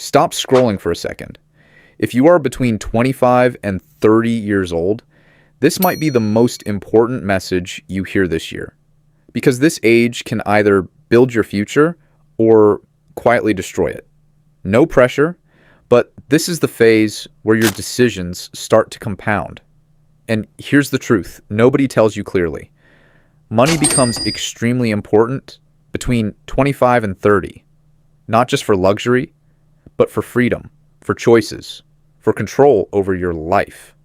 Stop scrolling for a second. If you are between 25 and 30 years old, this might be the most important message you hear this year. Because this age can either build your future or quietly destroy it. No pressure, but this is the phase where your decisions start to compound. And here's the truth. Nobody tells you clearly. Money becomes extremely important between 25 and 30, not just for luxury, but for freedom, for choices, for control over your life.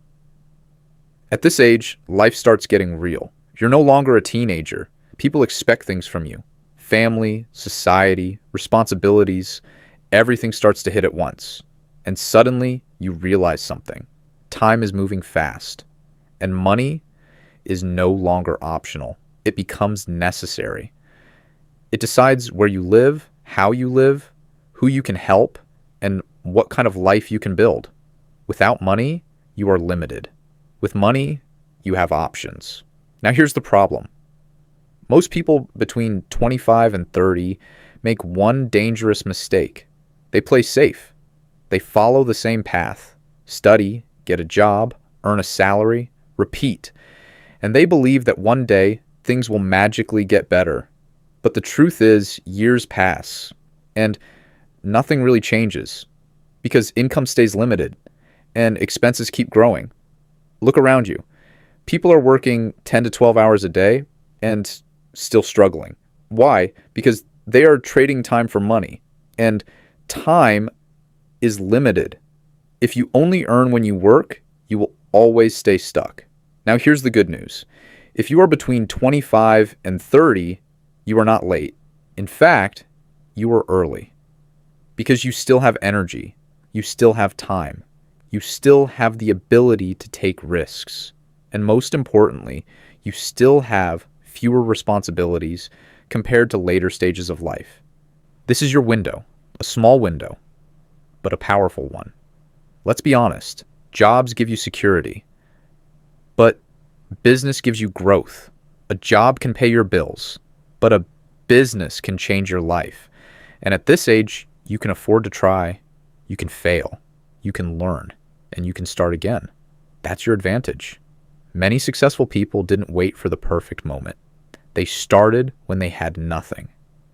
At this age, life starts getting real. You're no longer a teenager. People expect things from you. Family, society, responsibilities, everything starts to hit at once. And suddenly, you realize something. Time is moving fast. And money is no longer optional. It becomes necessary. It decides where you live, how you live, who you can help, and what kind of life you can build. Without money, you are limited. With money, you have options. Now here's the problem. Most people between 25 and 30 make one dangerous mistake. They play safe. They follow the same path. Study, get a job, earn a salary, repeat. And they believe that one day things will magically get better. But the truth is, years pass and nothing really changes because income stays limited and expenses keep growing. Look around you. People are working 10 to 12 hours a day and still struggling. Why? Because they are trading time for money, and time is limited. If you only earn when you work, you will always stay stuck. Now here's the good news. If you are between 25 and 30, you are not late. In fact, you are early. Because you still have energy. You still have time. You still have the ability to take risks. And most importantly, you still have fewer responsibilities compared to later stages of life. This is your window, a small window, but a powerful one. Let's be honest, jobs give you security, but business gives you growth. A job can pay your bills, but a business can change your life. And at this age, you can afford to try, you can fail, you can learn, and you can start again. That's your advantage. Many successful people didn't wait for the perfect moment. They started when they had nothing.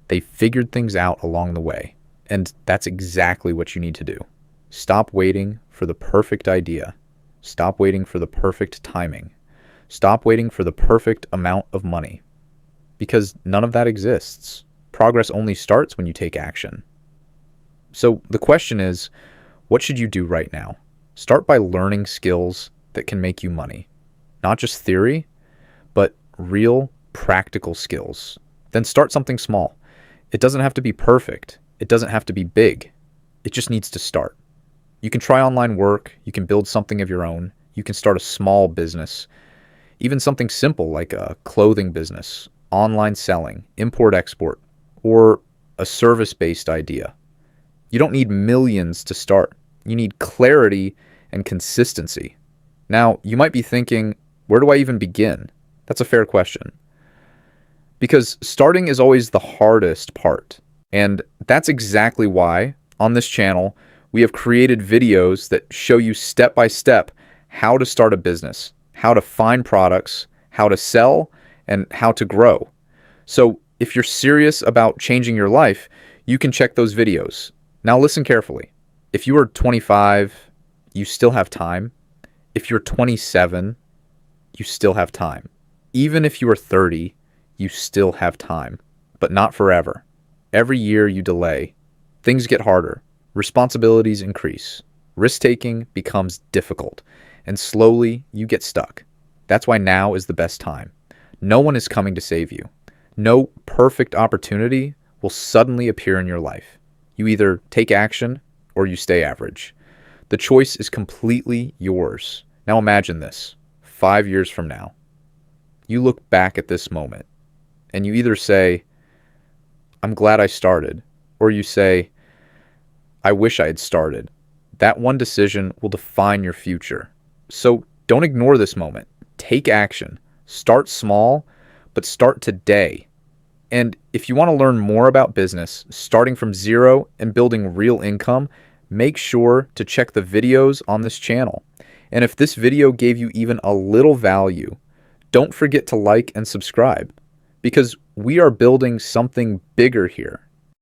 They figured things out along the way. And that's exactly what you need to do. Stop waiting for the perfect idea. Stop waiting for the perfect timing. Stop waiting for the perfect amount of money. Because none of that exists. Progress only starts when you take action. So the question is, what should you do right now? Start by learning skills that can make you money. Not just theory, but real practical skills. Then start something small. It doesn't have to be perfect. It doesn't have to be big. It just needs to start. You can try online work. You can build something of your own. You can start a small business. Even something simple like a clothing business, online selling, import-export, or a service-based idea. You don't need millions to start. You need clarity and consistency. Now, you might be thinking, where do I even begin? That's a fair question. Because starting is always the hardest part. And that's exactly why, on this channel, we have created videos that show you step by step how to start a business, how to find products, how to sell, and how to grow. So if you're serious about changing your life, you can check those videos. Now listen carefully. If you are 25, you still have time. If you're 27, you still have time. Even if you are 30, you still have time, but not forever. Every year you delay, things get harder, responsibilities increase, risk-taking becomes difficult, and slowly you get stuck. That's why now is the best time. No one is coming to save you. No perfect opportunity will suddenly appear in your life. You either take action or you stay average. The choice is completely yours. Now imagine this, 5 years from now. You look back at this moment and you either say, I'm glad I started, or you say, I wish I had started. That one decision will define your future. So don't ignore this moment. Take action. Start small, but start today. And if you want to learn more about business, starting from zero and building real income, make sure to check the videos on this channel. And if this video gave you even a little value, don't forget to like and subscribe, because we are building something bigger here.